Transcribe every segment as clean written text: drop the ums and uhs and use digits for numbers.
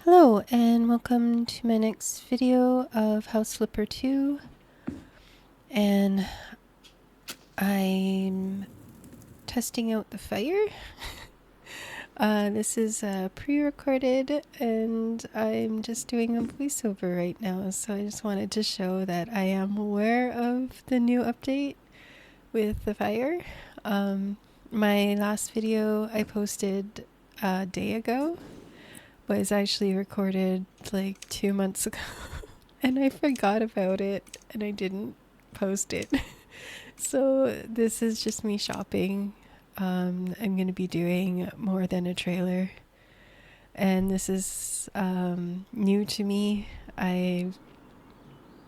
Hello and welcome to my next video of House Flipper 2, and I'm testing out the fire. This is pre-recorded and I'm just doing a voiceover right now, so I just wanted to show that I am aware of the new update with the fire. My last video I posted a day ago was actually recorded like 2 months ago and I forgot about it and I didn't post it. So this is just me shopping. I'm going to be doing more than a trailer, and this is new to me.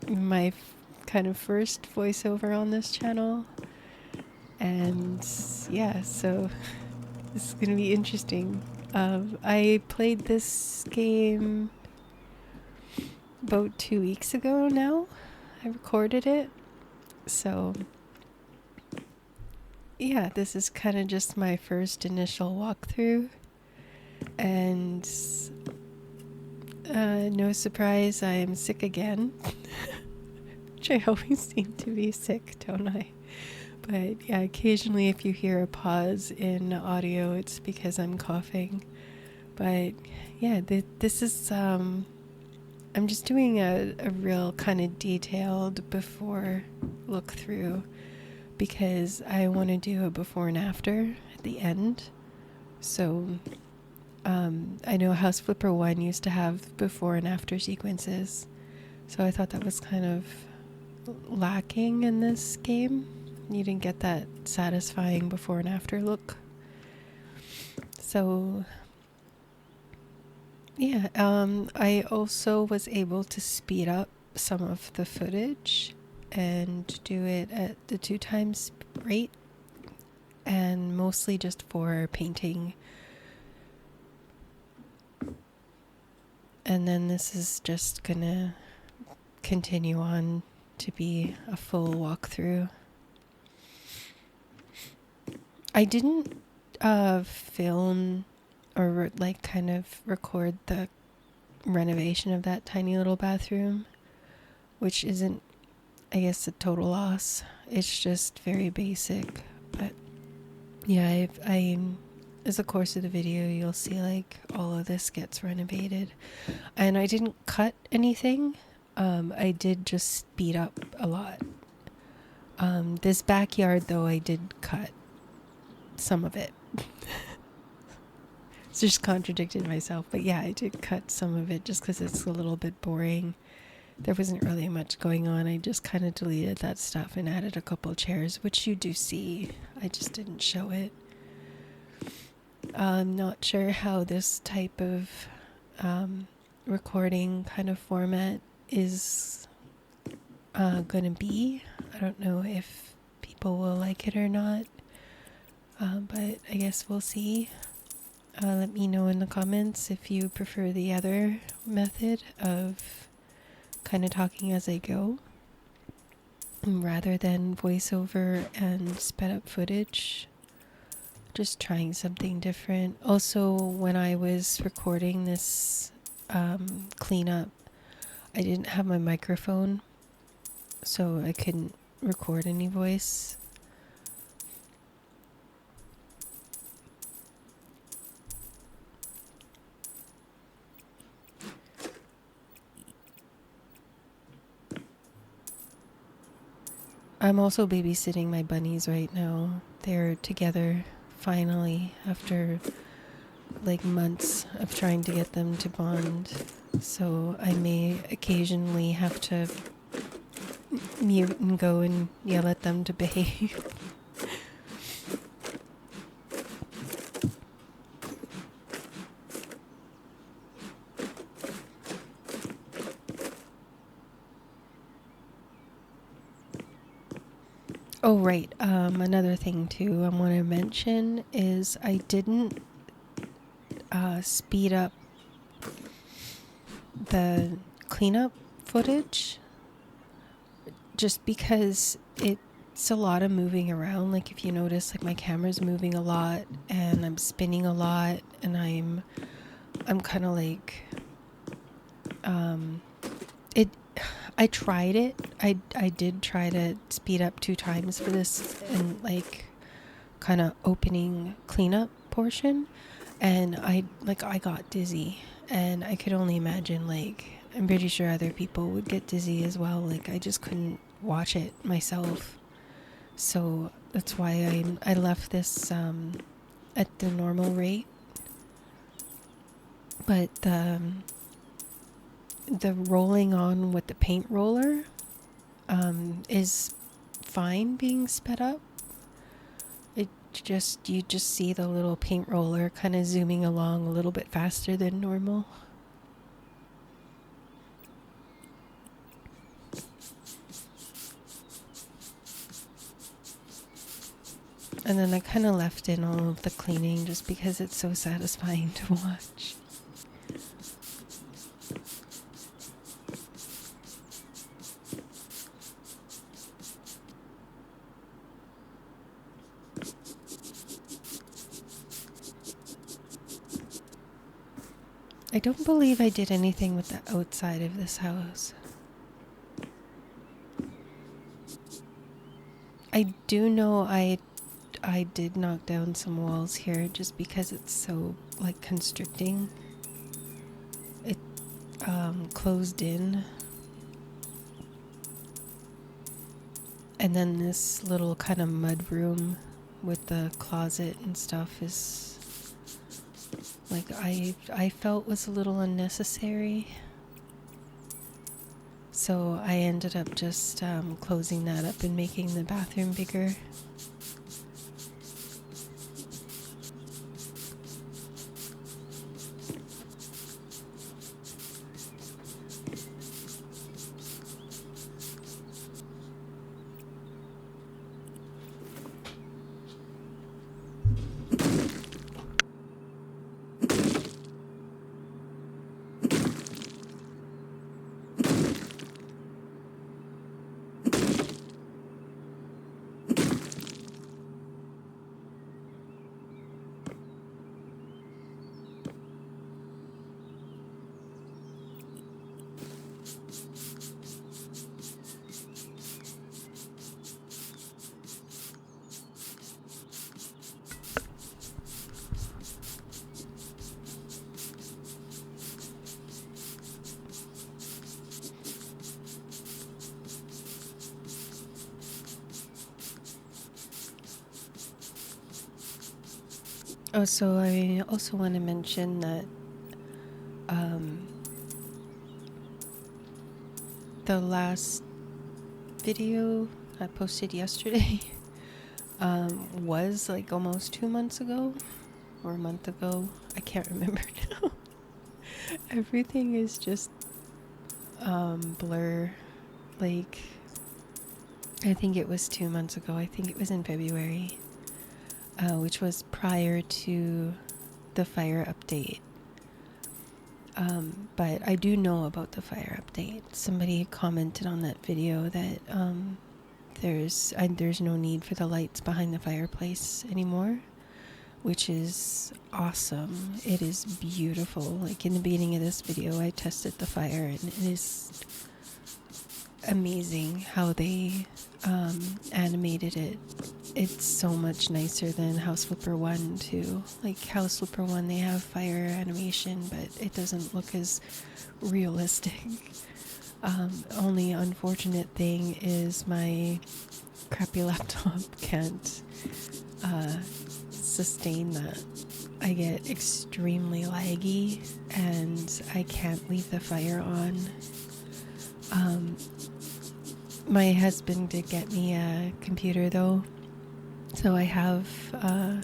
My kind of first voiceover on this channel, and yeah, so this is going to be interesting. I played this game about 2 weeks ago now. I recorded it. So yeah, this is kind of just my first initial walkthrough. And no surprise, I am sick again. Which I always seem to be sick, don't I? But yeah, occasionally if you hear a pause in audio, it's because I'm coughing. But yeah, this is I'm just doing a real kind of detailed before look through because I want to do a before and after at the end. So I know House Flipper 1 used to have before and after sequences, so I thought that was kind of lacking in this game. You didn't get that satisfying before and after look. So yeah, I also was able to speed up some of the footage and do it at the 2x rate, and mostly just for painting. And then this is just gonna continue on to be a full walkthrough. I didn't film or like kind of record the renovation of that tiny little bathroom, which isn't, I guess, a total loss. It's just very basic. But yeah, as the course of the video, you'll see like all of this gets renovated. And I didn't cut anything. I did just speed up a lot. This backyard, though, I did cut some of it. It's just contradicted myself. But yeah, I did cut some of it just because it's a little bit boring. There wasn't really much going on. I just kind of deleted that stuff and added a couple chairs, which you do see. I just didn't show it. I'm not sure how this type of recording kind of format is going to be. I don't know if people will like it or not, but I guess we'll see. Let me know in the comments if you prefer the other method of kind of talking as I go rather than voiceover and sped up footage. Just trying something different. Also, when I was recording this cleanup, I didn't have my microphone, so I couldn't record any voice. I'm also babysitting my bunnies right now. They're together finally after like months of trying to get them to bond. So I may occasionally have to mute and go and yell at them to behave. Oh, right. Another thing too I want to mention is I didn't speed up the cleanup footage just because it's a lot of moving around. Like if you notice, like my camera's moving a lot and I'm spinning a lot and I'm kind of like It I tried it. I did try to speed up 2 times for this and like kind of opening cleanup portion, and I got dizzy, and I could only imagine, like, I'm pretty sure other people would get dizzy as well. Like, I just couldn't watch it myself. So that's why I left this at the normal rate. But the rolling on with the paint roller is fine being sped up. It just, you just see the little paint roller kind of zooming along a little bit faster than normal. And then I kind of left in all of the cleaning just because it's so satisfying to watch. I don't believe I did anything with the outside of this house. I do know I did knock down some walls here just because it's so, like, constricting. It closed in. And then this little kind of mud room with the closet and stuff is, like, I felt was a little unnecessary. So I ended up just closing that up and making the bathroom bigger. Oh, so I also want to mention that the last video I posted yesterday was like almost 2 months ago or a month ago. I can't remember now. Everything is just blur. Like, I think it was 2 months ago. I think it was in February, which was prior to the fire update. But I do know about the fire update. Somebody commented on that video that there's no need for the lights behind the fireplace anymore, which is awesome. It is beautiful. Like, in the beginning of this video, I tested the fire, and it is amazing how they animated it. It's so much nicer than House Flipper 1 too. Like, House Flipper 1, they have fire animation, but it doesn't look as realistic. Only unfortunate thing is my crappy laptop can't sustain that. I get extremely laggy and I can't leave the fire on. My husband did get me a computer though, so I have a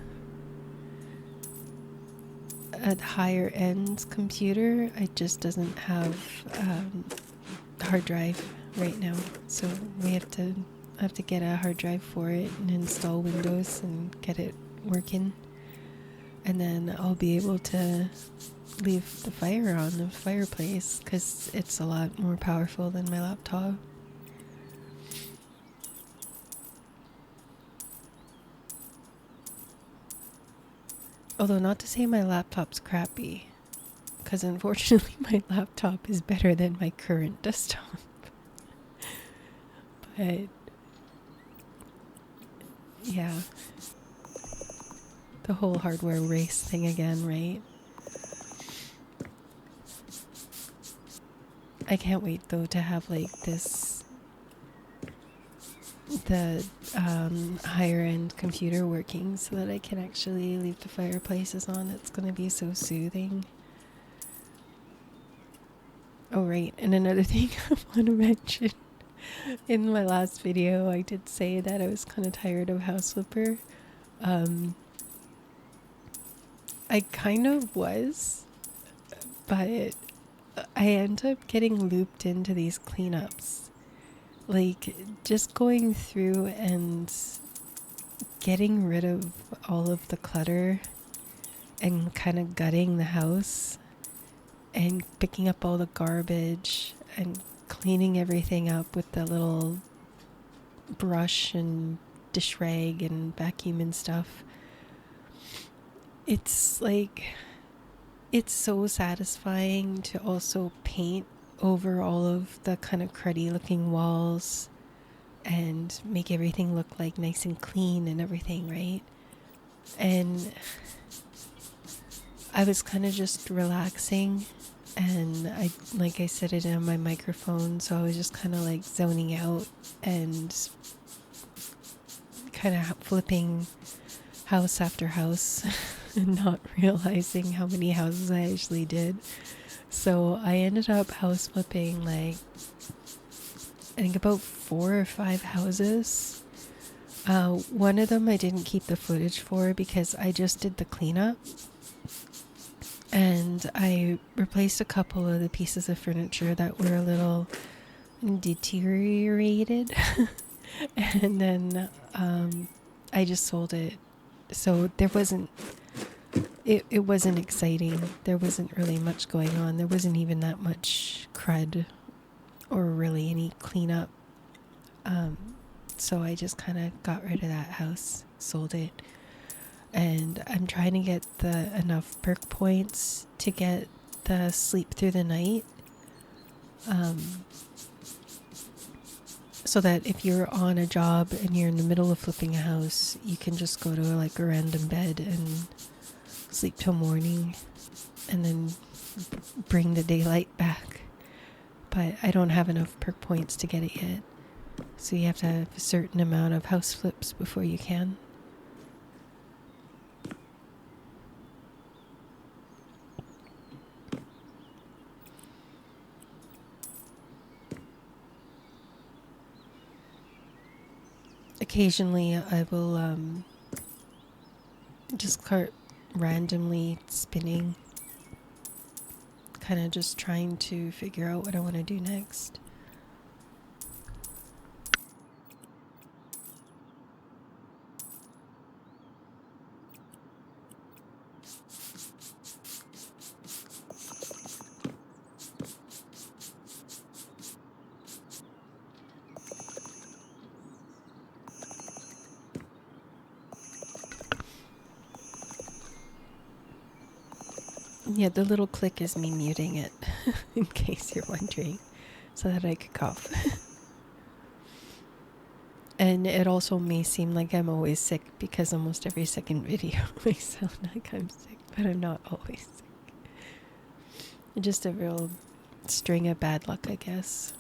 higher end computer. It just doesn't have hard drive right now, so I have to get a hard drive for it and install Windows and get it working, and then I'll be able to leave the fire on the fireplace because it's a lot more powerful than my laptop. Although, not to say my laptop's crappy, because unfortunately my laptop is better than my current desktop. But yeah, the whole hardware race thing again, right? I can't wait though to have like the higher end computer working so that I can actually leave the fireplaces on. It's going to be so soothing. Oh, right. And another thing I want to mention, in my last video, I did say that I was kind of tired of House Flipper. I kind of was, but I end up getting looped into these cleanups. Like, just going through and getting rid of all of the clutter and kind of gutting the house and picking up all the garbage and cleaning everything up with the little brush and dish rag and vacuum and stuff. It's like, it's so satisfying to also paint over all of the kind of cruddy looking walls and make everything look like nice and clean and everything, right? And I was kind of just relaxing, and like I said it on my microphone, so I was just kind of like zoning out and kind of flipping house after house and not realizing how many houses I actually did. So I ended up house flipping like I think about 4 or 5 houses. One of them I didn't keep the footage for because I just did the cleanup, and I replaced a couple of the pieces of furniture that were a little deteriorated and then I just sold it. So there wasn't it wasn't exciting. There wasn't really much going on. There wasn't even that much crud or really any cleanup. So I just kind of got rid of that house, sold it. And I'm trying to get enough perk points to get the sleep through the night. So that if you're on a job and you're in the middle of flipping a house, you can just go to like a random bed and sleep till morning and then bring the daylight back. But I don't have enough perk points to get it yet. So you have to have a certain amount of house flips before you can. Occasionally I will just start randomly spinning, kind of just trying to figure out what I want to do next. Yeah, the little click is me muting it, in case you're wondering, so that I could cough. And it also may seem like I'm always sick because almost every second video I sound like I'm sick, but I'm not always sick. Just a real string of bad luck, I guess.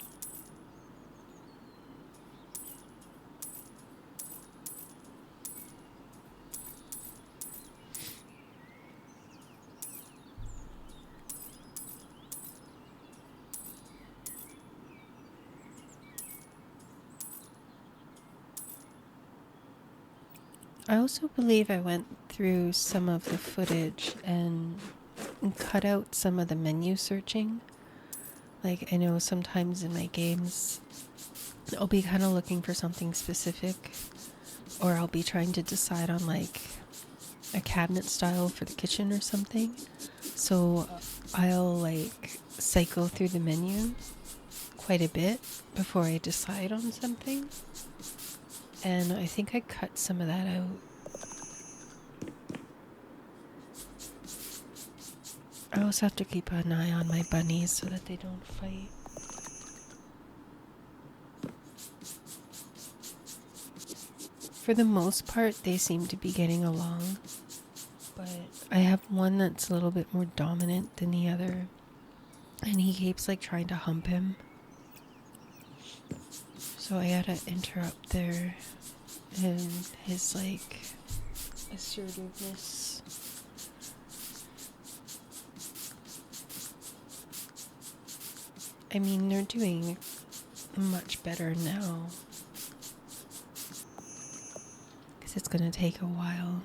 I also believe I went through some of the footage and cut out some of the menu searching. Like, I know sometimes in my games, I'll be kind of looking for something specific, or I'll be trying to decide on like a cabinet style for the kitchen or something. So I'll like cycle through the menu quite a bit before I decide on something. And I think I cut some of that out. I also have to keep an eye on my bunnies so that they don't fight. For the most part, they seem to be getting along, but I have one that's a little bit more dominant than the other, and he keeps like trying to hump him. So I gotta interrupt there, and his like assertiveness. I mean, they're doing much better now, because it's gonna take a while.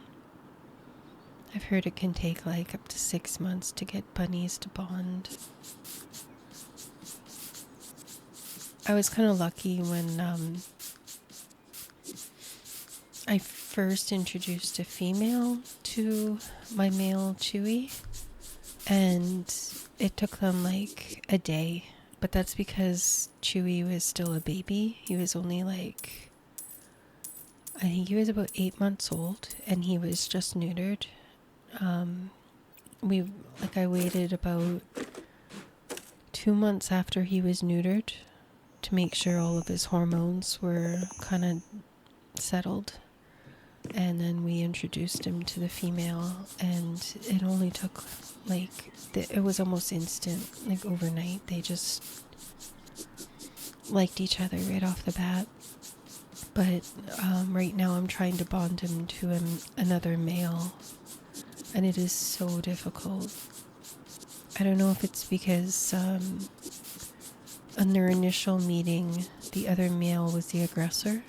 I've heard it can take like up to 6 months to get bunnies to bond. I was kind of lucky when I first introduced a female to my male Chewy, and it took them like a day, but that's because Chewy was still a baby. He was only like, I think he was about 8 months old, and he was just neutered. I waited about 2 months after he was neutered to make sure all of his hormones were kind of settled, and then we introduced him to the female, and it only took like it was almost instant, like overnight. They just liked each other right off the bat. But right now I'm trying to bond him to another male, and it is so difficult. I don't know if it's because in their initial meeting, the other male was the aggressor,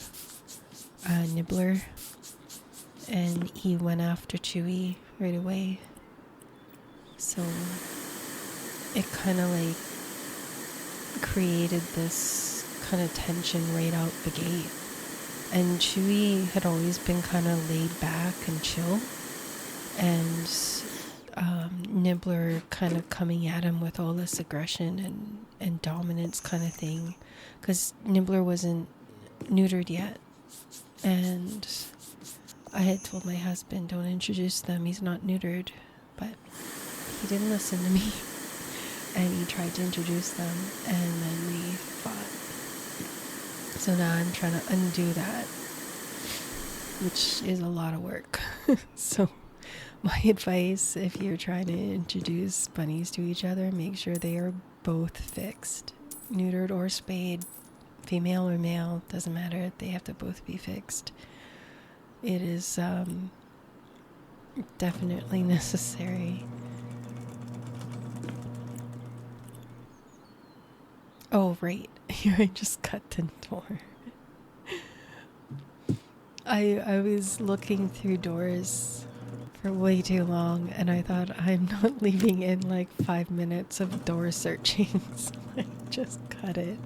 Nibbler, and he went after Chewy right away. So it kind of like created this kind of tension right out the gate. And Chewy had always been kind of laid back and chill, and Nibbler kind of coming at him with all this aggression and dominance kind of thing, because Nibbler wasn't neutered yet, and I had told my husband, don't introduce them, he's not neutered, but he didn't listen to me, and he tried to introduce them, and then we fought. So now I'm trying to undo that, which is a lot of work. So my advice, if you're trying to introduce bunnies to each other, make sure they are both fixed, neutered or spayed, female or male, doesn't matter, they have to both be fixed. It is definitely necessary. Oh, right. Here, I just cut the door. I was looking through doors for way too long, and I thought, I'm not leaving in like 5 minutes of door searching, so I just cut it.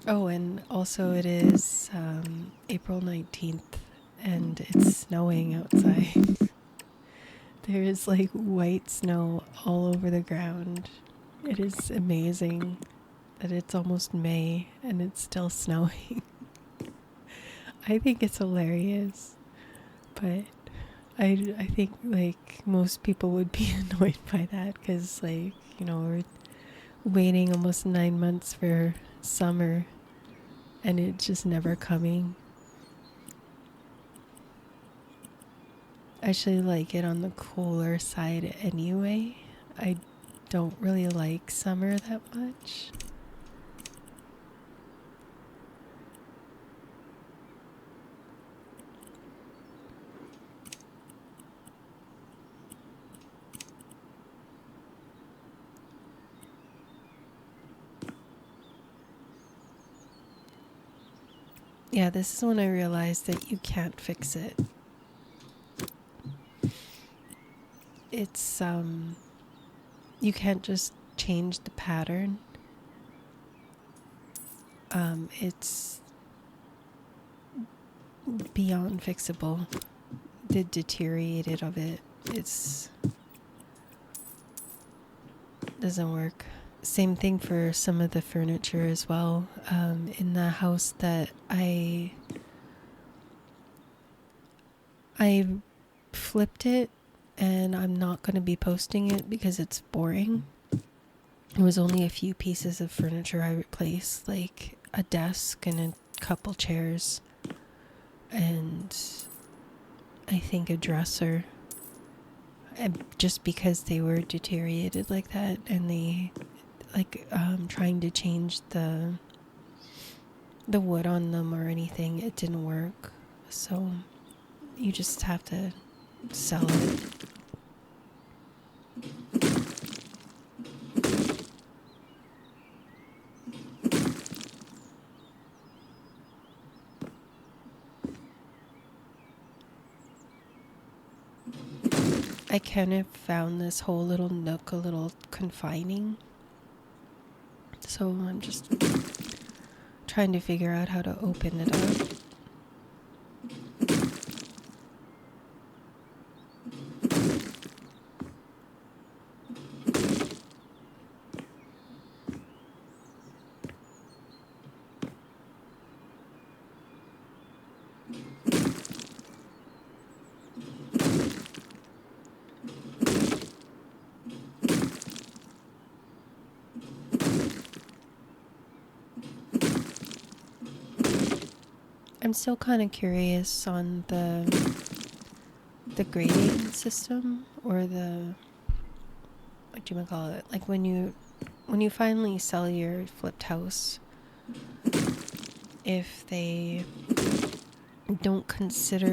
Oh, and also it is April 19th, and it's snowing outside. There is like white snow all over the ground. It is amazing that it's almost May and it's still snowing. I think it's hilarious, but I think like most people would be annoyed by that, because like, you know, we're waiting almost 9 months for summer and it's just never coming. I actually like it on the cooler side anyway. I don't really like summer that much. Yeah, this is when I realized that you can't fix it. It's you can't just change the pattern. It's beyond fixable. The deteriorated of it, it's doesn't work. same thing for some of the furniture as well. In the house that I flipped it, and I'm not going to be posting it because it's boring. It was only a few pieces of furniture I replaced, like a desk and a couple chairs, and I think a dresser. And just because they were deteriorated like that, and they trying to change the wood on them or anything, it didn't work. So you just have to sell it. I kind of found this whole little nook a little confining. So I'm just trying to figure out how to open it up. I'm still kind of curious on the grading system, or the, what do you call it? Like when you finally sell your flipped house, if they don't consider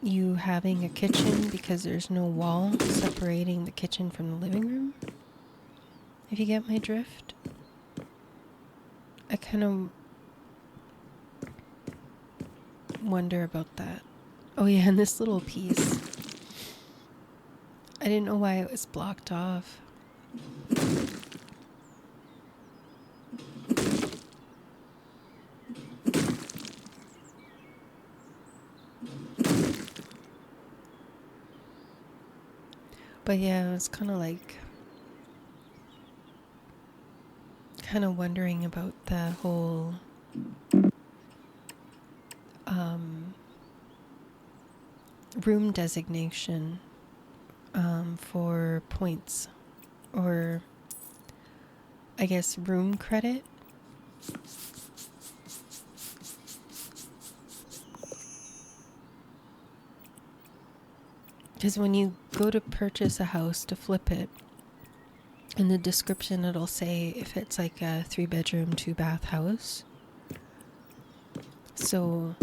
you having a kitchen because there's no wall separating the kitchen from the living room. If you get my drift, I kind of wonder about that. Oh yeah, and this little piece, I didn't know why it was blocked off. But yeah, I was kind of wondering about the whole room designation for points, or I guess room credit. Because when you go to purchase a house to flip it, in the description it'll say if it's like a 3-bedroom, 2-bath house. So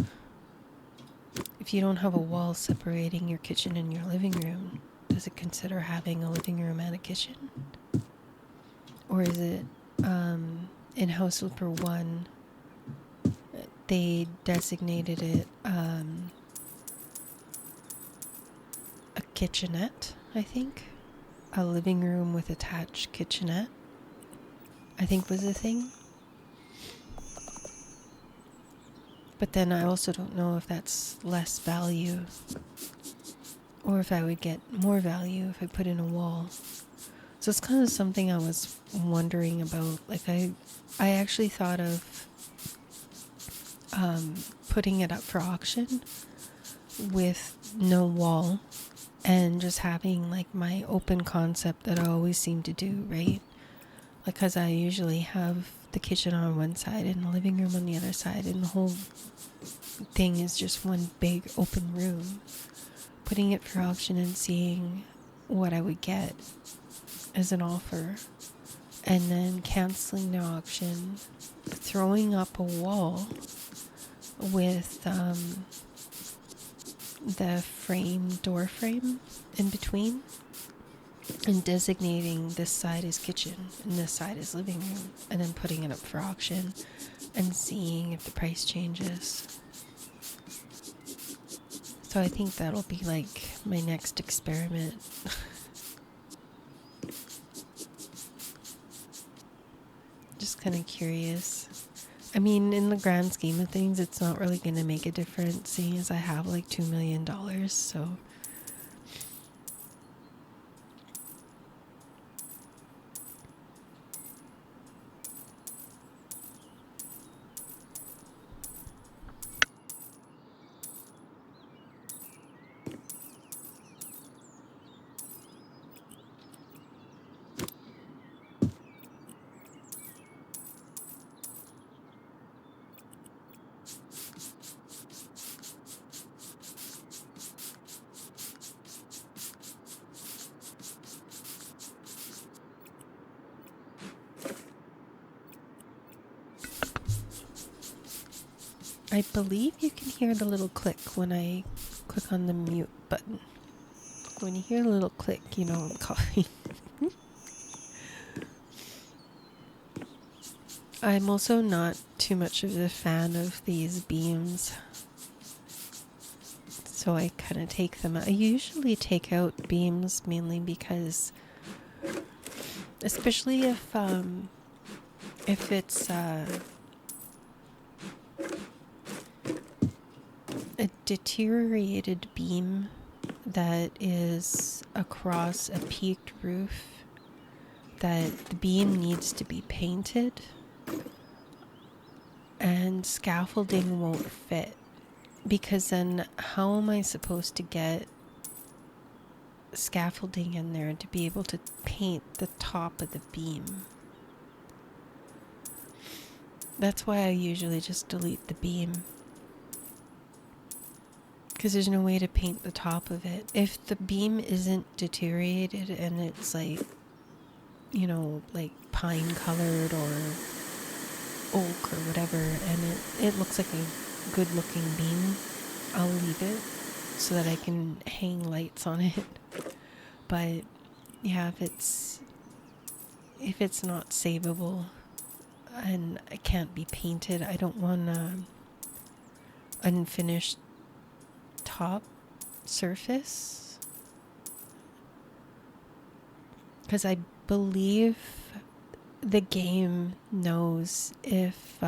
if you don't have a wall separating your kitchen and your living room, does it consider having a living room and a kitchen? Or is it, in House Flipper 1, they designated it a kitchenette, I think. A living room with attached kitchenette, I think was the thing. But then I also don't know if that's less value, or if I would get more value if I put in a wall. So it's kind of something I was wondering about. Like I actually thought of putting it up for auction with no wall, and just having like my open concept that I always seem to do, right? Like, because I usually have the kitchen on one side and the living room on the other side, and the whole thing is just one big open room. Putting it for auction and seeing what I would get as an offer, and then canceling the auction, throwing up a wall with the door frame in between, and designating this side as kitchen and this side as living room, and then putting it up for auction and seeing if the price changes. So I think that'll be like my next experiment. Just kind of curious. I mean, in the grand scheme of things, it's not really going to make a difference, seeing as I have like $2 million, so. I believe you can hear the little click when I click on the mute button. When you hear a little click, you know I'm coughing. I'm also not too much of a fan of these beams, so I kind of take them out. I usually take out beams mainly because, especially if it's a deteriorated beam that is across a peaked roof, that the beam needs to be painted and scaffolding won't fit, because then how am I supposed to get scaffolding in there to be able to paint the top of the beam? That's why I usually just delete the beam, because there's no way to paint the top of it. If the beam isn't deteriorated and it's like, you know, like pine colored or oak or whatever, and it looks like a good looking beam, I'll leave it so that I can hang lights on it. But yeah, if it's not savable and it can't be painted, I don't want unfinished top surface, because I believe the game knows if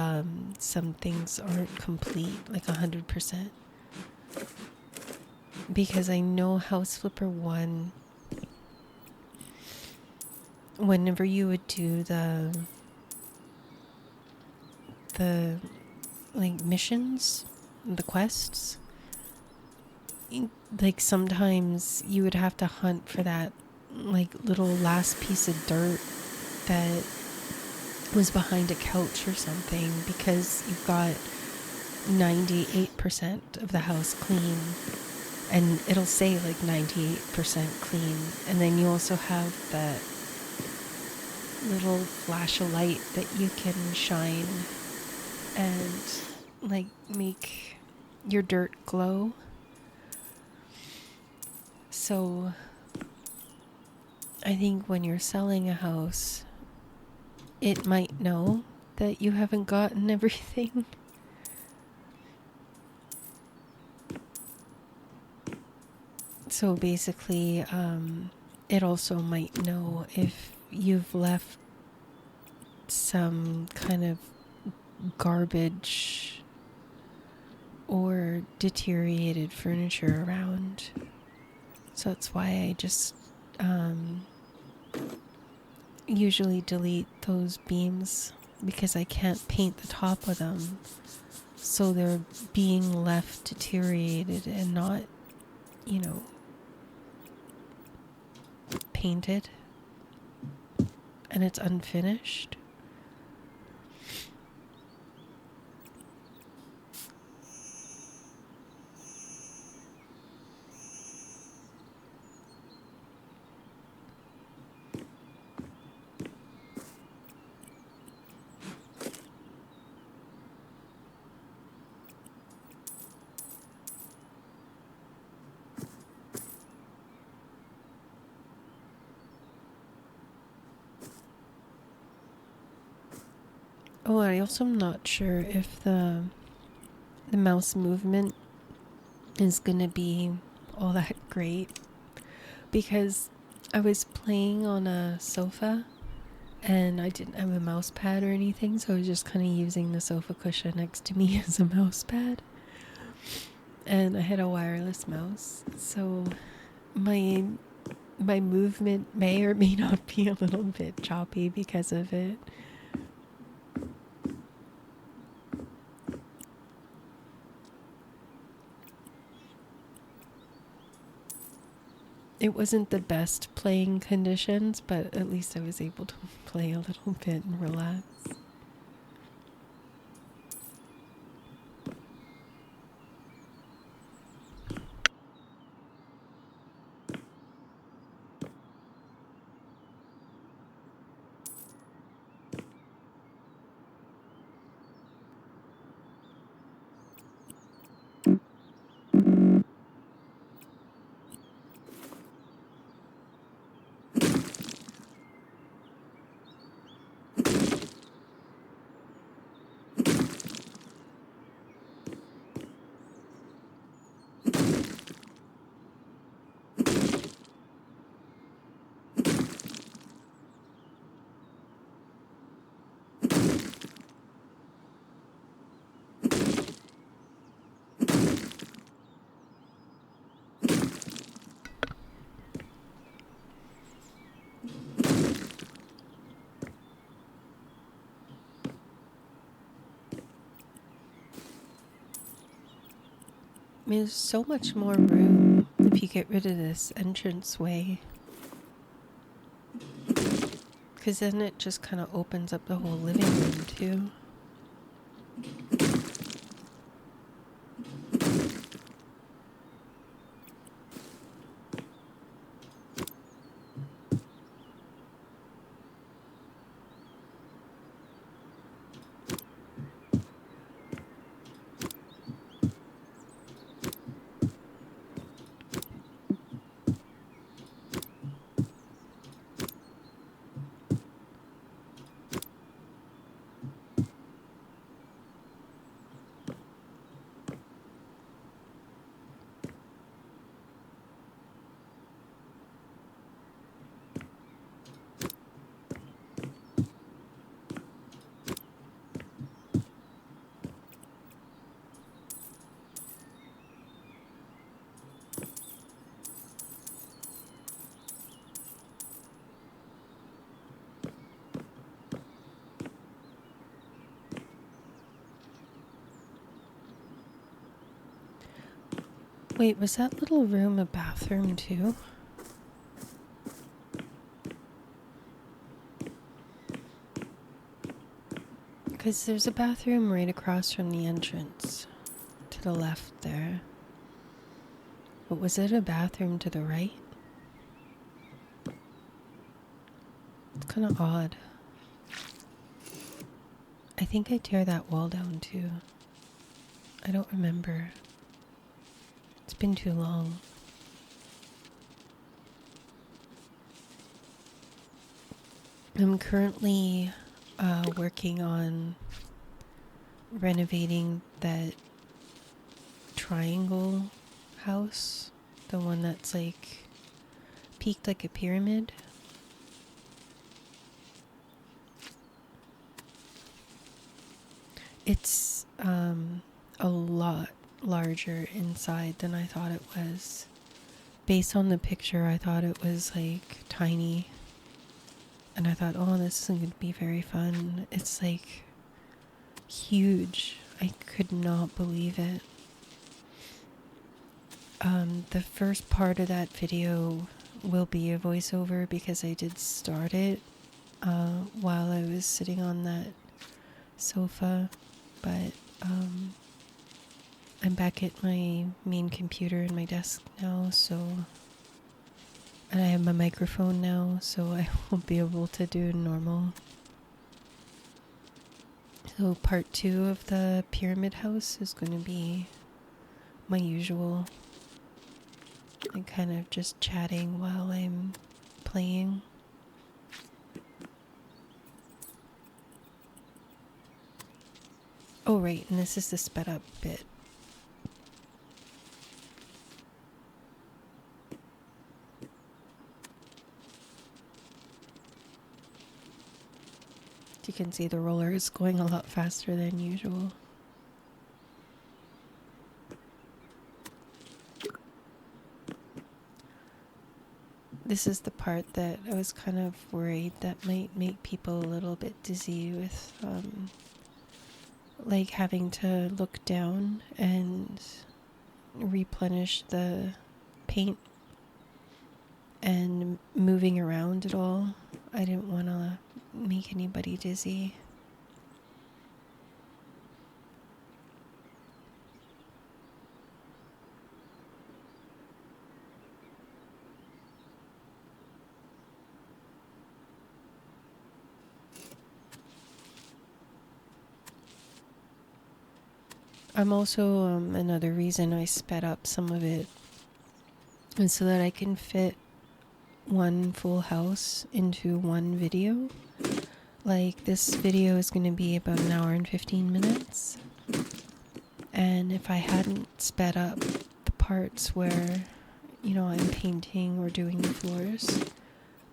some things aren't complete, like 100%. Because I know House Flipper 1, whenever you would do the like missions, the quests, like sometimes you would have to hunt for that like little last piece of dirt that was behind a couch or something, because you've got 98% of the house clean, and it'll say like 98% clean, and then you also have that little flash of light that you can shine and like make your dirt glow. So I think when you're selling a house, it might know that you haven't gotten everything. So basically, it also might know if you've left some kind of garbage or deteriorated furniture around. So that's why I just usually delete those beams, because I can't paint the top of them. So they're being left deteriorated and not, you know, painted, and it's unfinished. Oh, I also am not sure if the mouse movement is gonna be all that great, because I was playing on a sofa and I didn't have a mouse pad or anything, so I was just kind of using the sofa cushion next to me as a mouse pad, and I had a wireless mouse, so my movement may or may not be a little bit choppy because of it. It wasn't the best playing conditions, but at least I was able to play a little bit and relax. I mean, there's so much more room if you get rid of this entranceway. Because then it just kind of opens up the whole living room, too. Wait, was that little room a bathroom, too? Because there's a bathroom right across from the entrance. To the left there. But was it a bathroom to the right? It's kind of odd. I think I tear that wall down too. I don't remember. It's been too long. I'm currently working on renovating that triangle house. The one that's like peaked like a pyramid. It's a lot larger inside than I thought it was. Based on the picture, I thought it was like tiny. And I thought, oh, this isn't going to be very fun. It's like huge. I could not believe it. The first part of that video will be a voiceover because I did start it while I was sitting on that sofa. But I'm back at my main computer and my desk now, so... And I have my microphone now, so I won't be able to do normal. So part 2 of the pyramid house is going to be my usual. And kind of just chatting while I'm playing. Oh right, and this is the sped up bit. You can see the roller is going a lot faster than usual. This is the part that I was kind of worried that might make people a little bit dizzy with, like having to look down and replenish the paint and moving around at all. I didn't want to make anybody dizzy. I'm also, another reason I sped up some of it is so that I can fit one full house into one video. Like, this video is going to be about an hour and 15 minutes. And if I hadn't sped up the parts where, you know, I'm painting or doing the floors,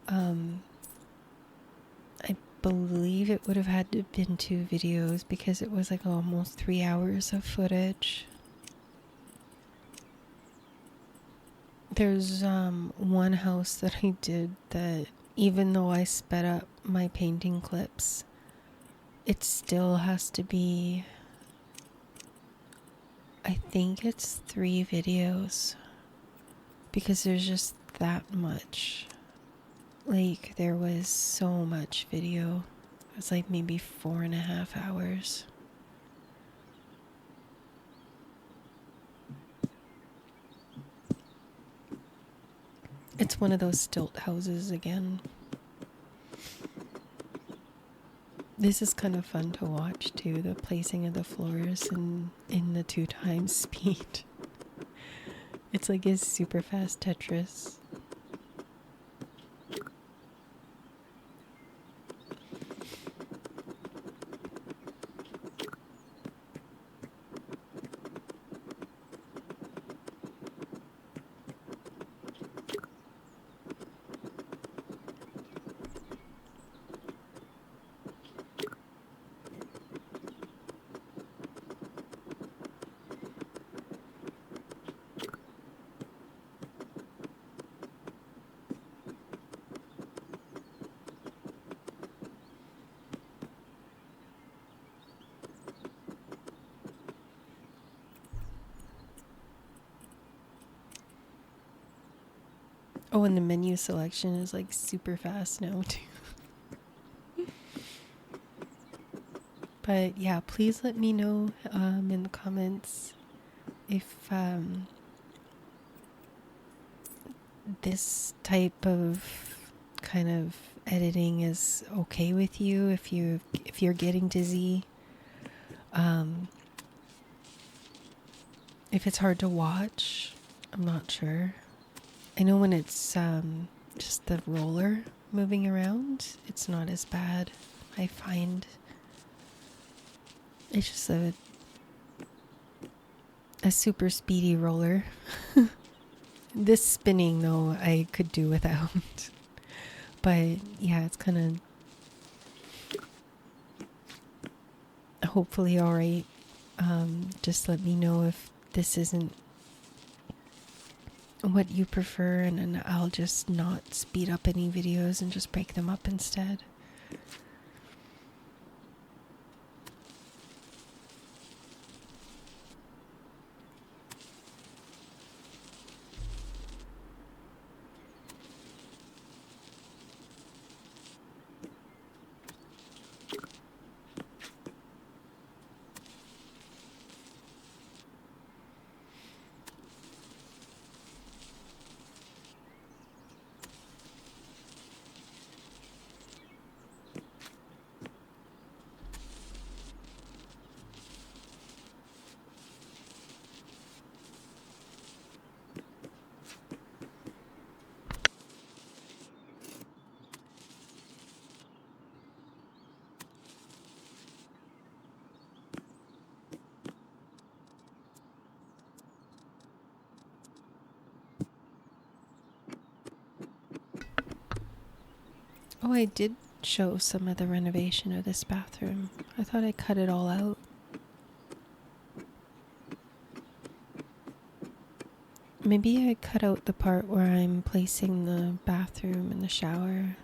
I believe it would have had to have been 2 videos because it was like almost 3 hours of footage. There's one house that I did that even though I sped up my painting clips, it still has to be I think it's 3 videos because there's just that much. Like, there was so much video. It was like maybe 4.5 hours. It's one of those stilt houses again. This is kind of fun to watch too, the placing of the floors and in the 2x speed. It's like a super fast Tetris. Oh, and the menu selection is like super fast now too. But yeah, please let me know in the comments if this type of kind of editing is okay with you. If you're getting dizzy, if it's hard to watch, I'm not sure. I know when it's just the roller moving around, it's not as bad. I find it's just a super speedy roller. This spinning though, I could do without. But yeah, it's kind of hopefully all right. Just let me know if this isn't what you prefer, and then I'll just not speed up any videos and just break them up instead. Oh, I did show some of the renovation of this bathroom. I thought I cut it all out. Maybe I cut out the part where I'm placing the bathroom and the shower.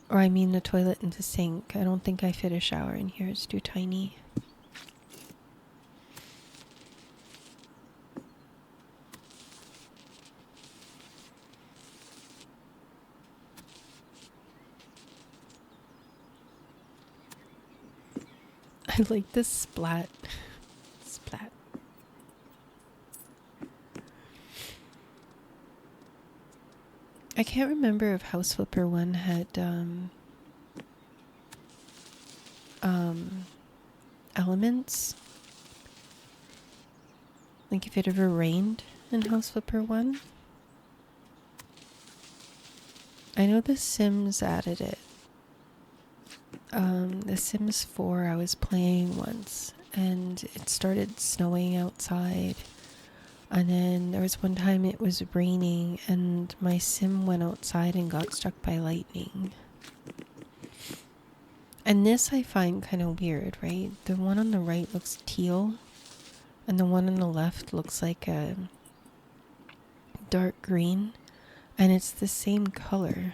Or I mean the toilet and the sink. I don't think I fit a shower in here. It's too tiny. I like this splat. Splat. I can't remember if House Flipper 1 had elements. Like if it ever rained in House Flipper 1. I know The Sims added it. The Sims 4 I was playing once and it started snowing outside. And then there was one time it was raining and my sim went outside and got struck by lightning. And this I find kind of weird, right? The one on the right looks teal and the one on the left looks like a dark green, and it's the same color.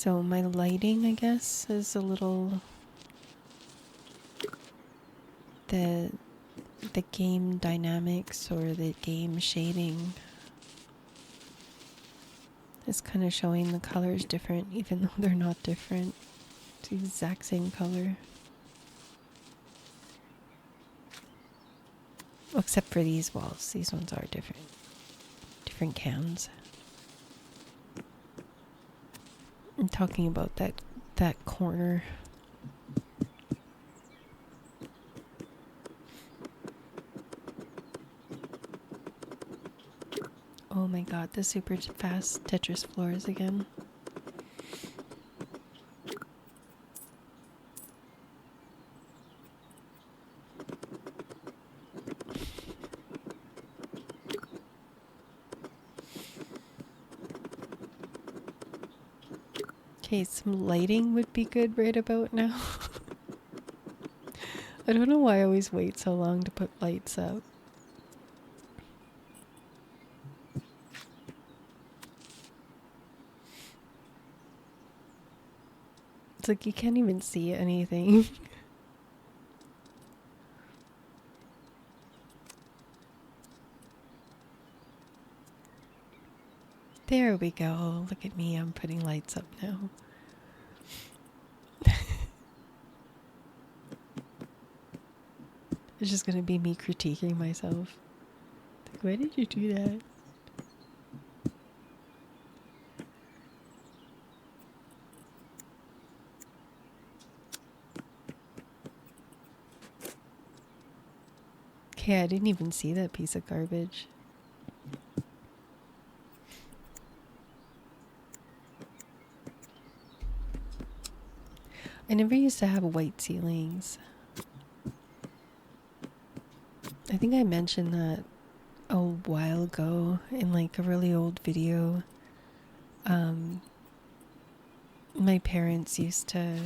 So my lighting, I guess, is a little the game dynamics or the game shading is kind of showing the colors different, even though they're not different. It's the exact same color. Except for these walls. These ones are different. Different cans. I'm talking about that corner. Oh my god, the super fast Tetris floors again. Okay, some lighting would be good right about now. I don't know why I always wait so long to put lights up. It's like you can't even see anything. There we go. Look at me. I'm putting lights up now. It's just going to be me critiquing myself. Like, why did you do that? Okay, I didn't even see that piece of garbage. I never used to have white ceilings. I think I mentioned that a while ago in like a really old video. My parents used to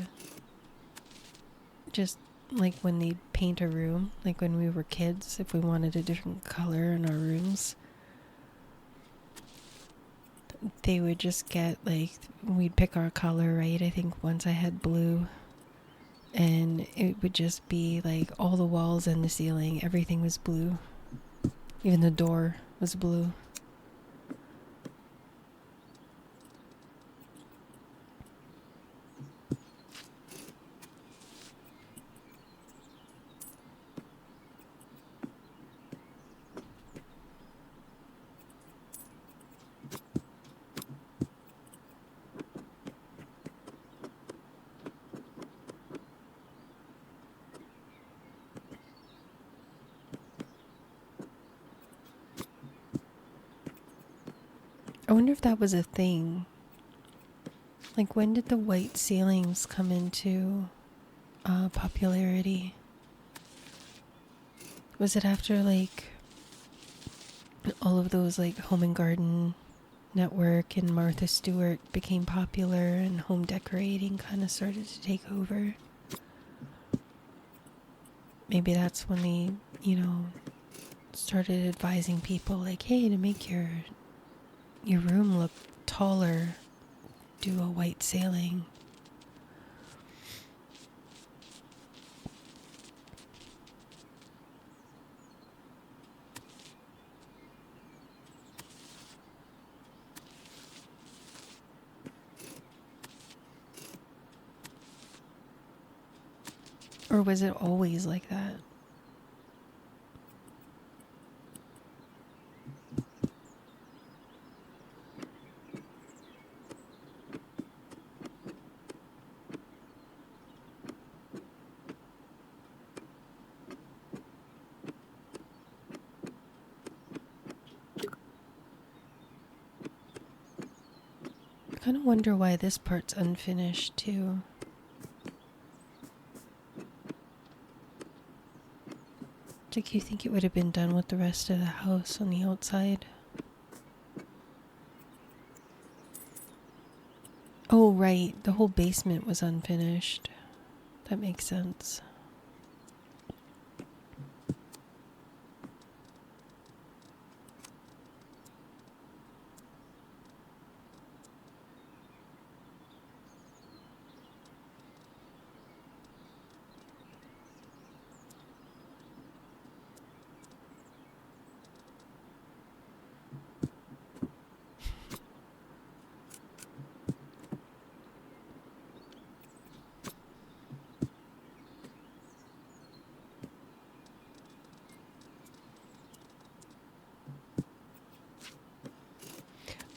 just like when they'd paint a room, like when we were kids, if we wanted a different color in our rooms, they would just get like, we'd pick our color, right? I think once I had blue, and it would just be like all the walls and the ceiling, everything was blue. Even the door was blue. I wonder if that was a thing. Like, when did the white ceilings come into popularity? Was it after like all of those like Home and Garden Network and Martha Stewart became popular and home decorating kind of started to take over? Maybe that's when they, started advising people like, hey, to make your room look taller, do a white ceiling. Or was it always like that? I kind of wonder why this part's unfinished too. Like, you think it would have been done with the rest of the house on the outside? Oh, right. The whole basement was unfinished. That makes sense.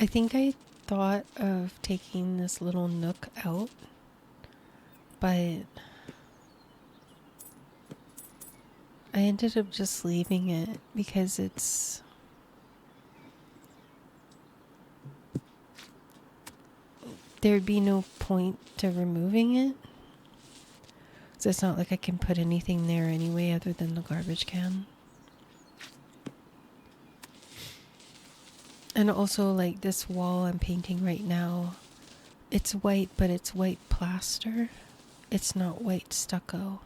I think I thought of taking this little nook out, but I ended up just leaving it because there'd be no point to removing it. So it's not like I can put anything there anyway other than the garbage can. And also, like, this wall I'm painting right now, it's white, but it's white plaster. It's not white stucco.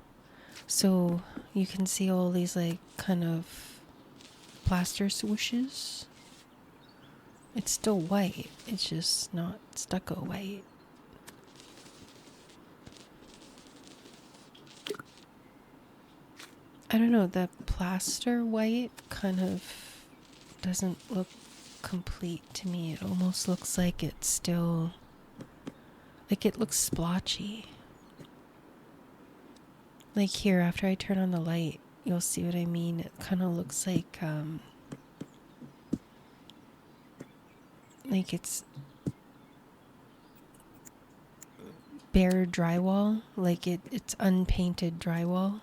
So you can see all these, like, kind of plaster swooshes. It's still white. It's just not stucco white. I don't know, the plaster white kind of doesn't look complete to me. It almost looks like it's still, like, it looks splotchy. Like here, after I turn on the light, you'll see what I mean. It kind of looks like it's bare drywall, like it's unpainted drywall.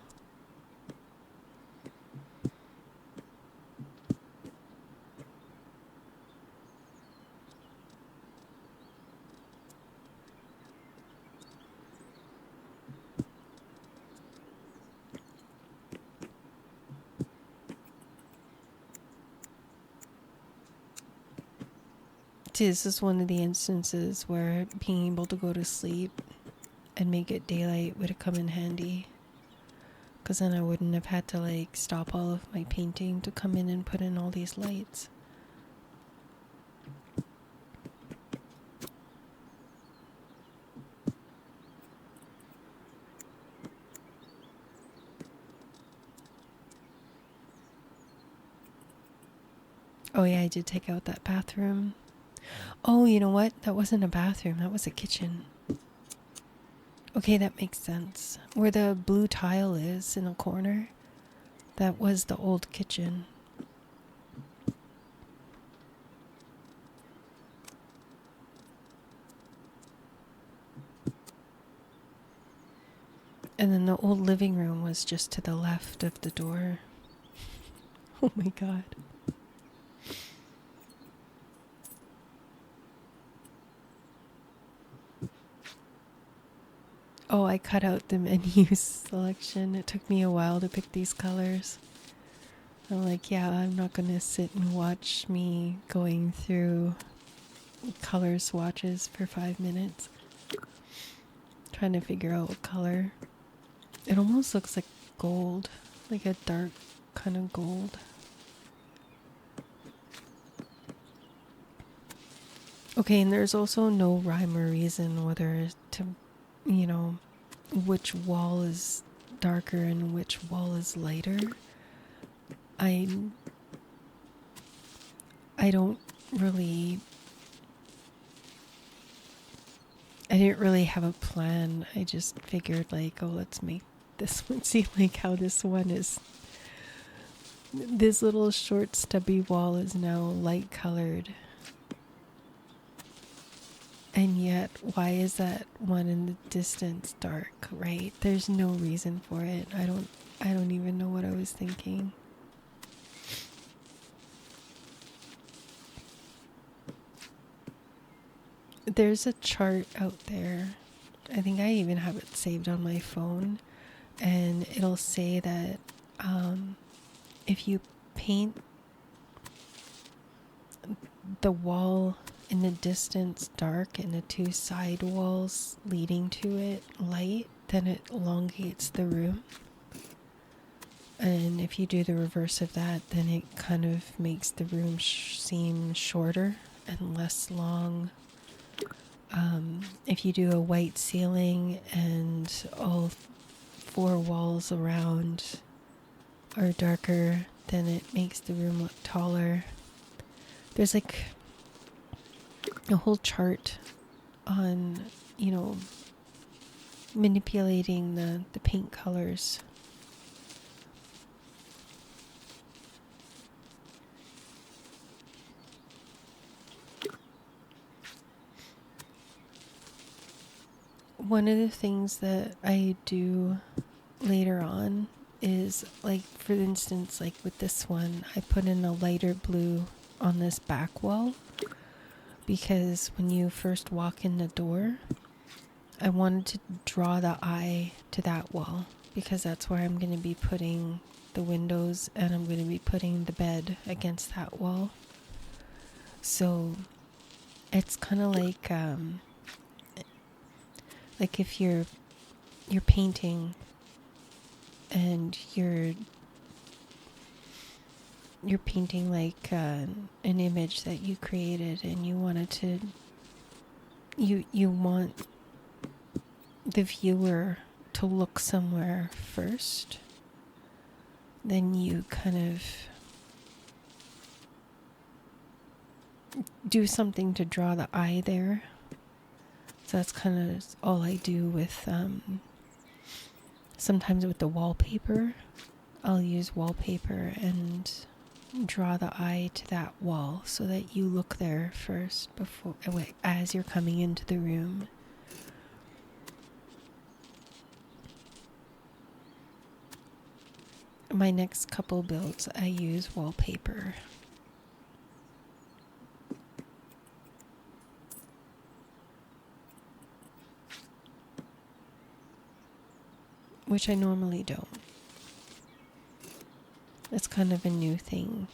See, this is one of the instances where being able to go to sleep and make it daylight would have come in handy. Because then I wouldn't have had to, like, stop all of my painting to come in and put in all these lights. Oh yeah, I did take out that bathroom. Oh, you know what? That wasn't a bathroom. That was a kitchen. Okay, that makes sense. Where the blue tile is in the corner, that was the old kitchen. And then the old living room was just to the left of the door. Oh my god. Oh, I cut out the menu selection. It took me a while to pick these colors. I'm like, yeah, I'm not going to sit and watch me going through color swatches for 5 minutes. Trying to figure out what color. It almost looks like gold, like a dark kind of gold. Okay, and there's also no rhyme or reason whether to, you know, which wall is darker and which wall is lighter. I don't really, I didn't really have a plan. I just figured, like, oh, let's make this one see like how this one is. This little short stubby wall is now light colored. And yet, why is that one in the distance dark, right? There's no reason for it. I don't even know what I was thinking. There's a chart out there. I think I even have it saved on my phone. And it'll say that if you paint the wall in the distance dark and the two side walls leading to it light, then it elongates the room. And if you do the reverse of that, then it kind of makes the room seem shorter and less long. If you do a white ceiling and all 4 walls around are darker, then it makes the room look taller. There's like a whole chart on, you know, manipulating the paint colors. one of the things that I do later on is, like, for instance, like with this one, I put in a lighter blue on this back wall because when you first walk in the door, I wanted to draw the eye to that wall because that's where I'm going to be putting the windows, and I'm going to be putting the bed against that wall. So it's kind of like if you're painting and you're painting like an image that you created, and you wanted to you want the viewer to look somewhere first, then you kind of do something to draw the eye there. So that's kind of all I do with sometimes with the wallpaper. I'll use wallpaper and draw the eye to that wall so that you look there first before as you're coming into the room. My next couple builds, I use wallpaper. Which I normally don't. It's kind of a new thing.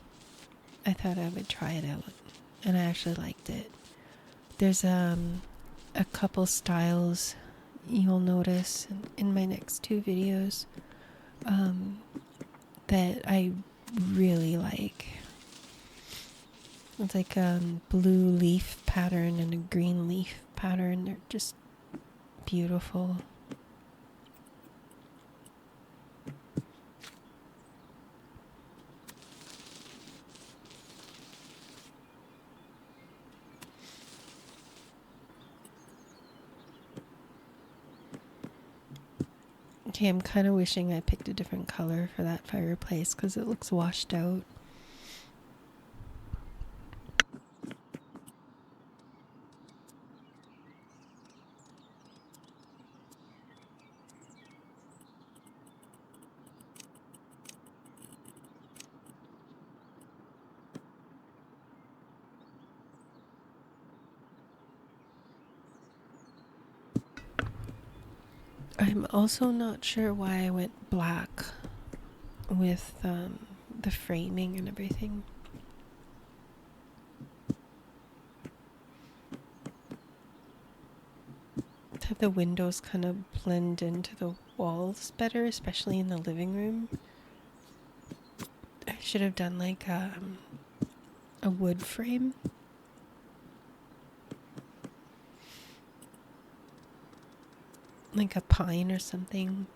I thought I would try it out, and I actually liked it. There's a couple styles you'll notice in my next two videos that I really like. It's like a blue leaf pattern and a green leaf pattern. They're just beautiful. Okay, I'm kind of wishing I picked a different color for that fireplace because it looks washed out. I'm also not sure why I went black with the framing and everything. To have the windows kind of blend into the walls better, especially in the living room. I should have done like a wood frame. Like a pine or something.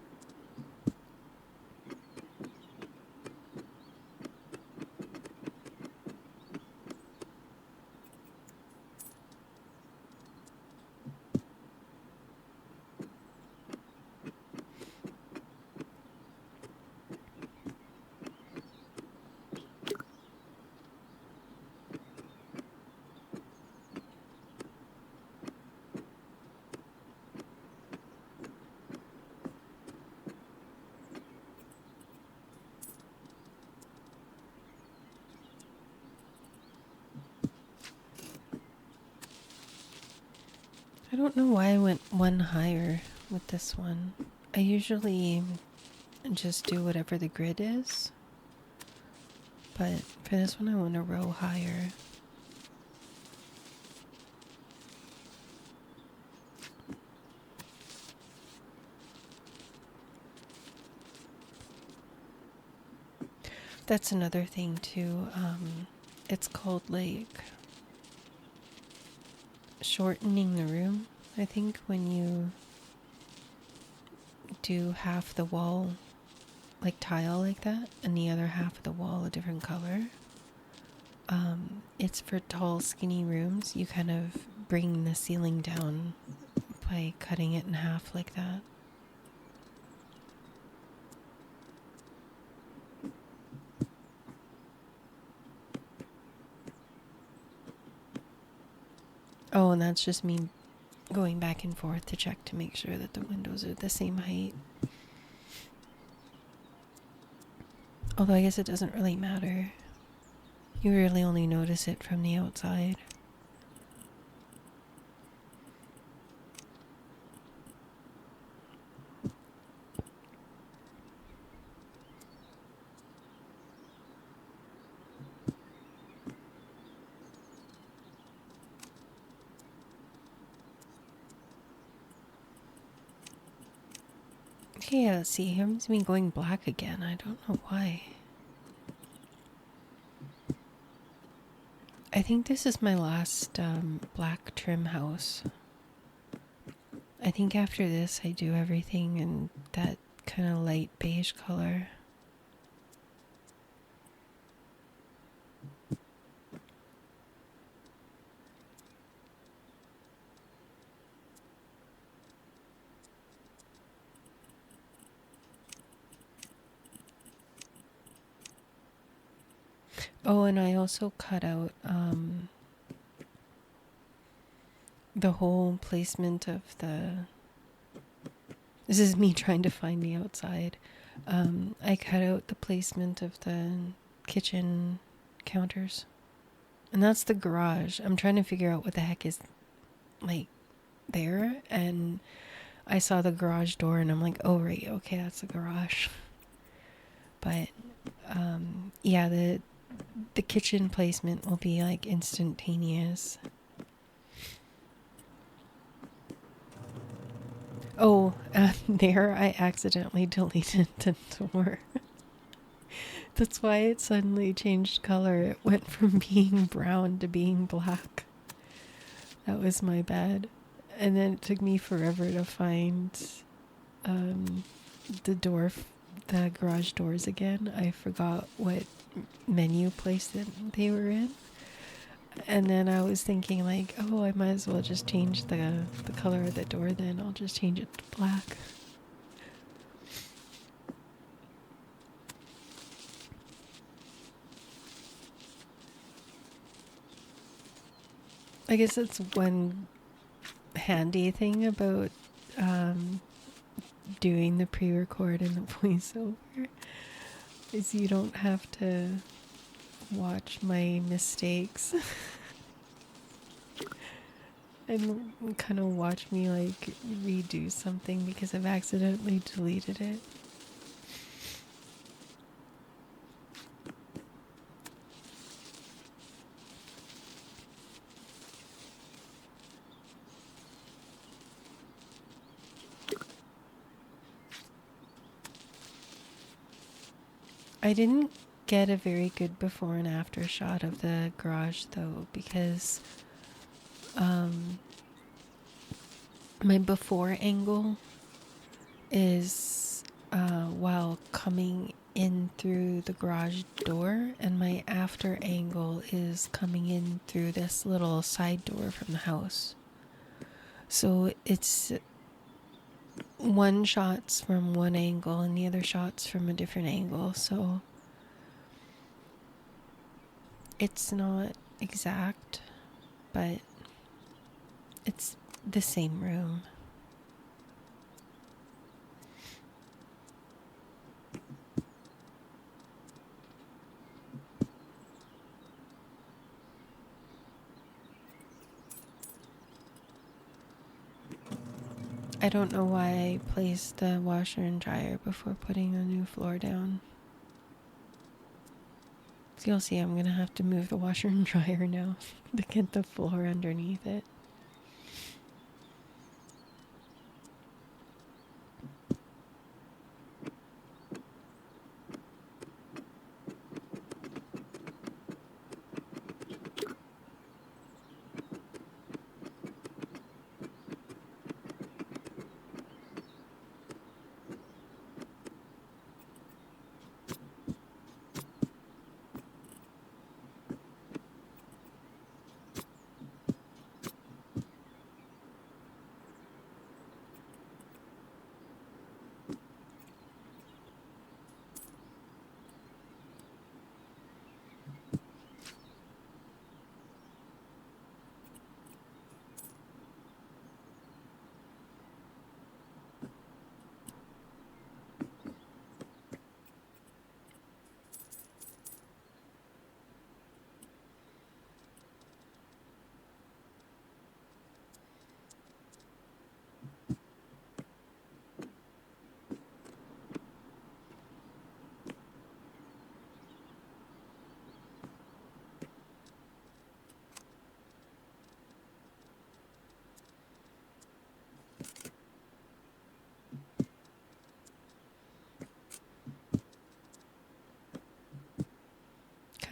I don't know why I went one higher with this one. I usually just do whatever the grid is. But for this one I went a row higher. That's another thing too. It's called like shortening the room. I think when you do half the wall like tile like that and the other half of the wall a different color, it's for tall skinny rooms. You kind of bring the ceiling down by cutting it in half like that. Oh, and that's just me going back and forth to check to make sure that the windows are the same height. Although I guess it doesn't really matter. You really only notice it from the outside. Okay, yeah, see, here's me going black again. I don't know why. I think this is my last black trim house. I think after this I do everything in that kind of light beige color. Oh, and I also cut out the whole placement of the... This is me trying to find the outside. I cut out the placement of the kitchen counters. And that's the garage. I'm trying to figure out what the heck is, like, there. And I saw the garage door and I'm like, oh, right, okay, that's the garage. But, yeah, the kitchen placement will be, like, instantaneous. Oh, there I accidentally deleted the door. That's why it suddenly changed color. It went from being brown to being black. That was my bad. And then it took me forever to find the garage doors again. I forgot what menu place that they were in. And then I was thinking like, oh, I might as well just change the color of the door then. I'll just change it to black. I guess that's one handy thing about doing the pre-record and the voiceover is you don't have to watch my mistakes and kind of watch me like redo something because I've accidentally deleted it. I didn't get a very good before and after shot of the garage though because my before angle is while coming in through the garage door and my after angle is coming in through this little side door from the house. So it's one shot's from one angle and the other shot's from a different angle, so it's not exact, but it's the same room. I don't know why I placed the washer and dryer before putting the new floor down. So you'll see I'm going to have to move the washer and dryer now to get the floor underneath it.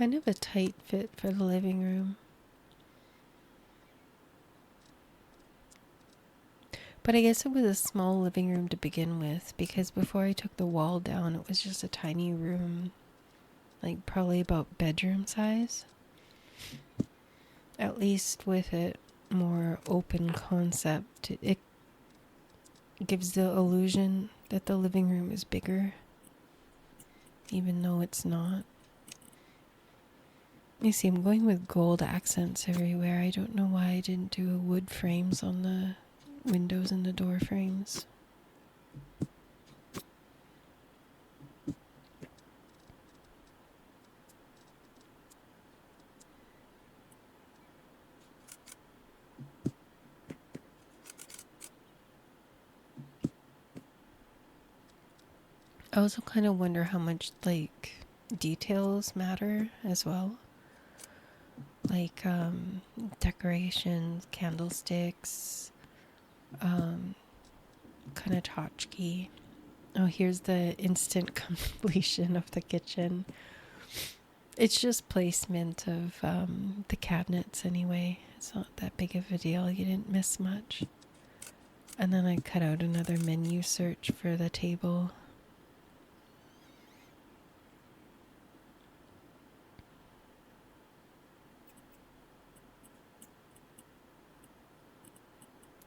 kind of a tight fit for the living room. But I guess it was a small living room to begin with, because before I took the wall down, it was just a tiny room, like probably about bedroom size. At least with it more open concept, it gives the illusion that the living room is bigger, even though it's not. You see, I'm going with gold accents everywhere. I don't know why I didn't do wood frames on the windows and the door frames. I also kind of wonder how much like details matter as well. Like decorations, candlesticks, kind of tchotchke. Oh, here's the instant completion of the kitchen. It's just placement of the cabinets anyway. It's not that big of a deal. You didn't miss much. And then I cut out another menu search for the table.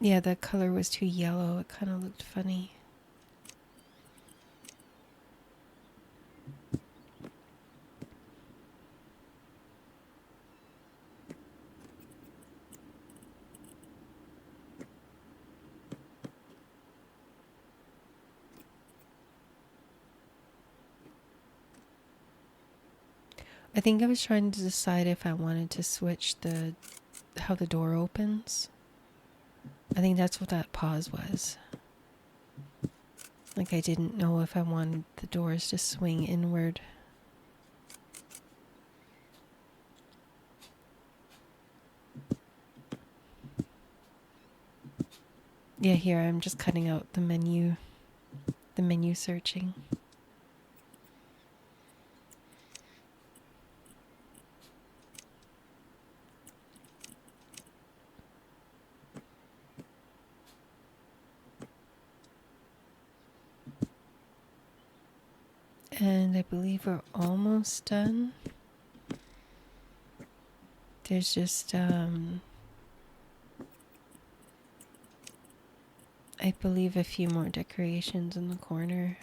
Yeah, the color was too yellow. It kind of looked funny. I think I was trying to decide if I wanted to switch how the door opens. I think that's what that pause was. Like I didn't know if I wanted the doors to swing inward. Yeah, here I'm just cutting out the menu searching. And I believe we're almost done. There's just, I believe a few more decorations in the corner.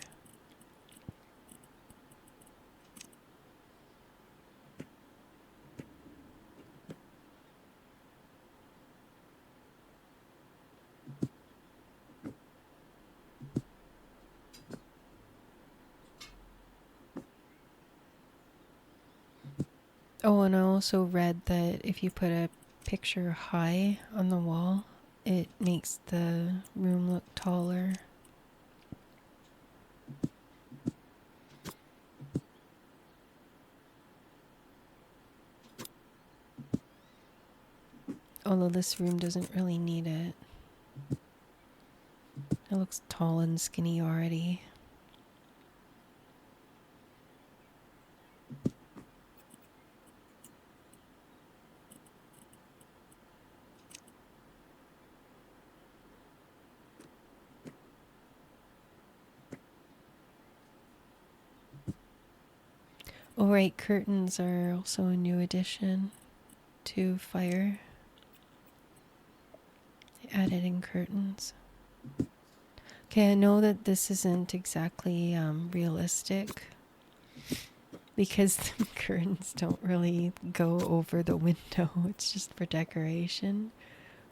Oh, and I also read that if you put a picture high on the wall, it makes the room look taller. Although this room doesn't really need it. It looks tall and skinny already. Oh right, curtains are also a new addition to Fire. They added in curtains. Okay, I know that this isn't exactly realistic because the curtains don't really go over the window. It's just for decoration.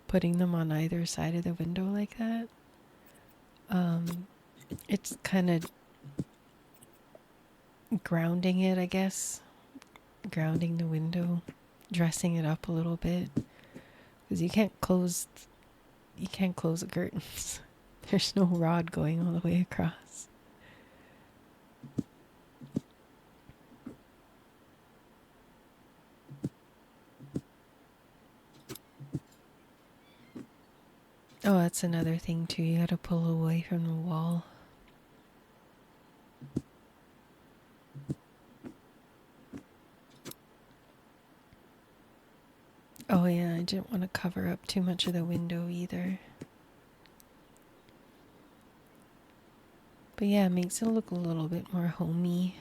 Putting them on either side of the window like that. It's kind of grounding it, I guess. Grounding the window, dressing it up a little bit. Because you can't close the curtains. There's no rod going all the way across. Oh, that's another thing too. You gotta pull away from the wall. yeah, I didn't want to cover up too much of the window either. But yeah, it makes it look a little bit more homey.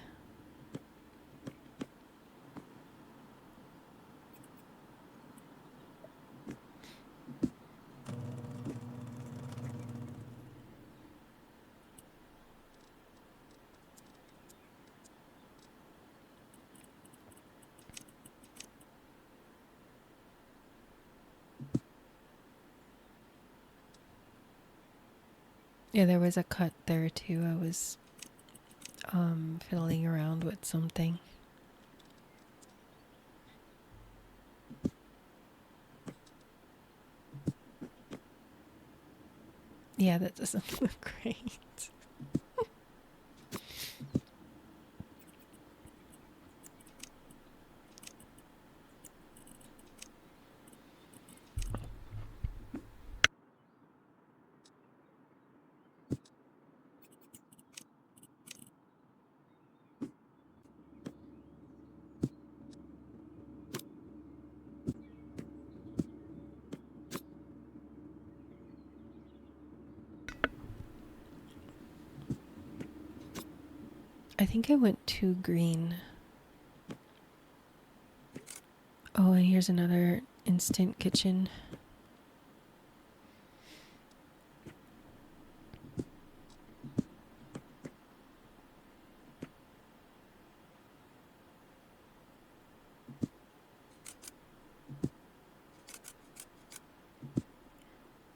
Yeah, there was a cut there too. I was fiddling around with something. Yeah, that doesn't look great. I think I went too green. Oh, and here's another instant kitchen.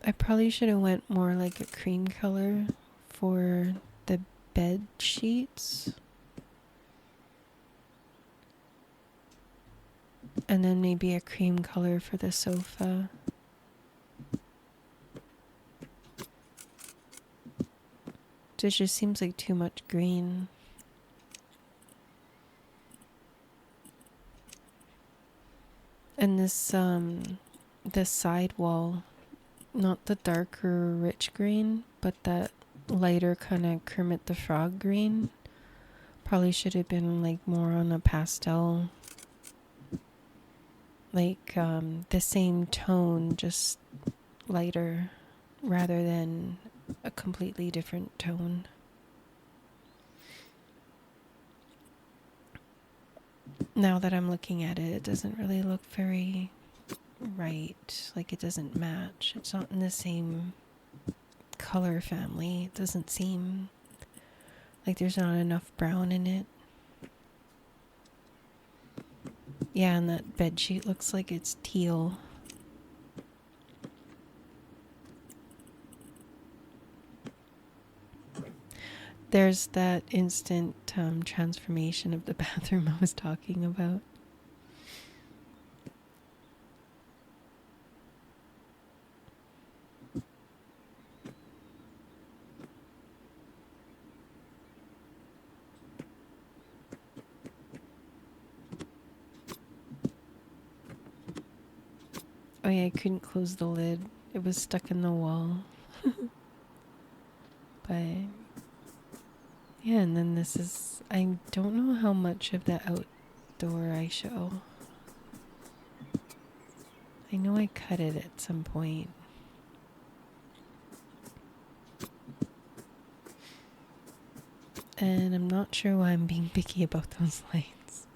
I probably should have went more like a cream color for the bed sheets. And then maybe a cream color for the sofa. It just seems like too much green. And this side wall, not the darker rich green, but that lighter kind of Kermit the Frog green. Probably should have been like more on a pastel, like the same tone, just lighter, rather than a completely different tone. Now that I'm looking at it, it doesn't really look very right. Like it doesn't match. It's not in the same color family. It doesn't seem like there's not enough brown in it. Yeah, and that bed sheet looks like it's teal. There's that instant transformation of the bathroom I was talking about. Oh yeah, I couldn't close the lid. It was stuck in the wall. But yeah, and then this is, I don't know how much of the outdoor I show. I know I cut it at some point. And I'm not sure why I'm being picky about those lights.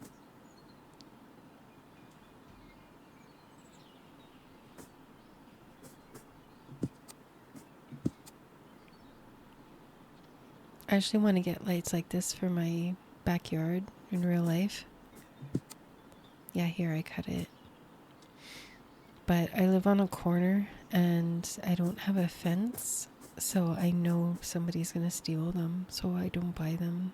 I actually want to get lights like this for my backyard in real life. Yeah, here I cut it. But I live on a corner and I don't have a fence, so I know somebody's gonna steal them, so I don't buy them.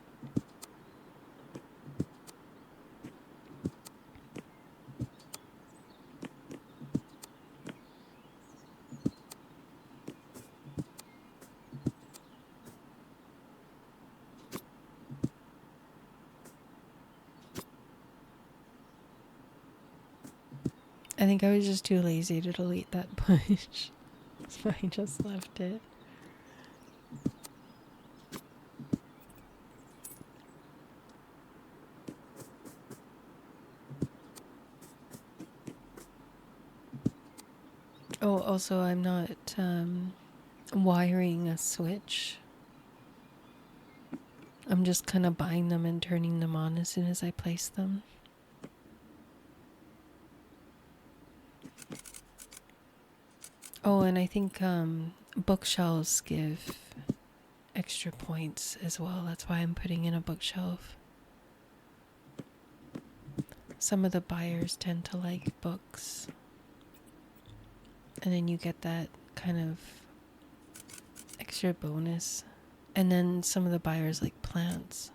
I think I was just too lazy to delete that bush, so I just left it. Oh, also, I'm not wiring a switch. I'm just kind of buying them and turning them on as soon as I place them. Oh, and I think bookshelves give extra points as well. That's why I'm putting in a bookshelf. Some of the buyers tend to like books. And then you get that kind of extra bonus. And then some of the buyers like plants.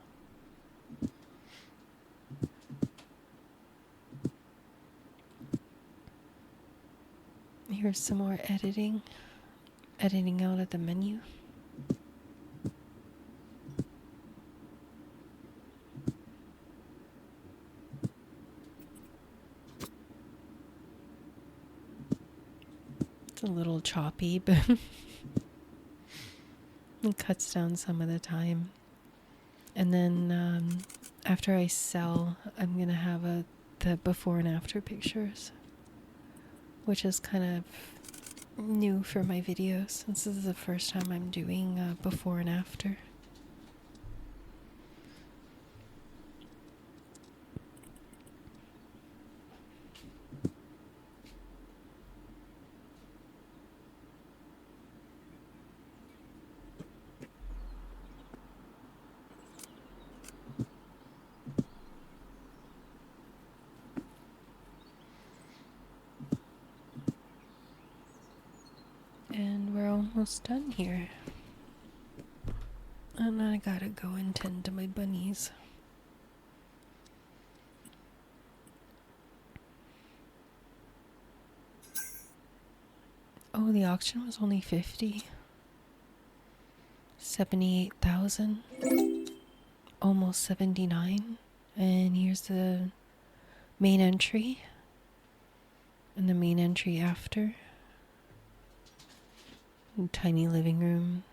Here's some more editing. Editing out of the menu. It's a little choppy, but it cuts down some of the time. And then after I sell, I'm going to have the before and after pictures, which is kind of new for my videos. This is the first time I'm doing before and after. And we're almost done here. And I gotta go and tend to my bunnies. Oh, the auction was only 50. 78,000. Almost 79. And here's the main entry. And the main entry after. Tiny living room.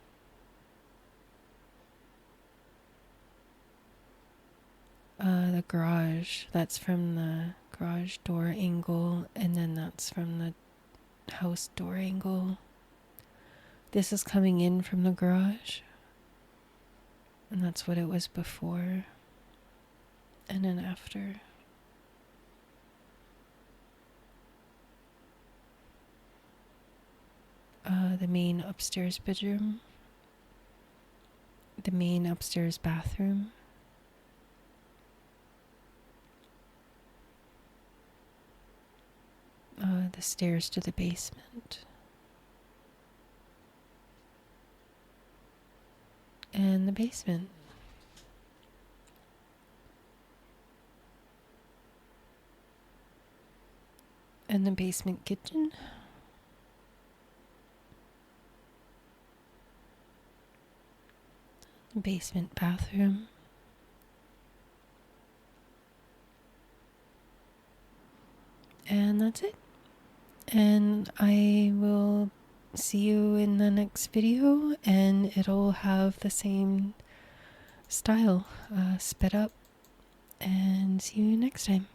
The garage. That's from the garage door angle. And then that's from the house door angle. This is coming in from the garage. And that's what it was before. And then after. The main upstairs bedroom. The main upstairs bathroom. The stairs to the basement. And the basement. And the basement kitchen. Basement bathroom. And that's it. And I will see you in the next video, and it'll have the same style, sped up. And see you next time.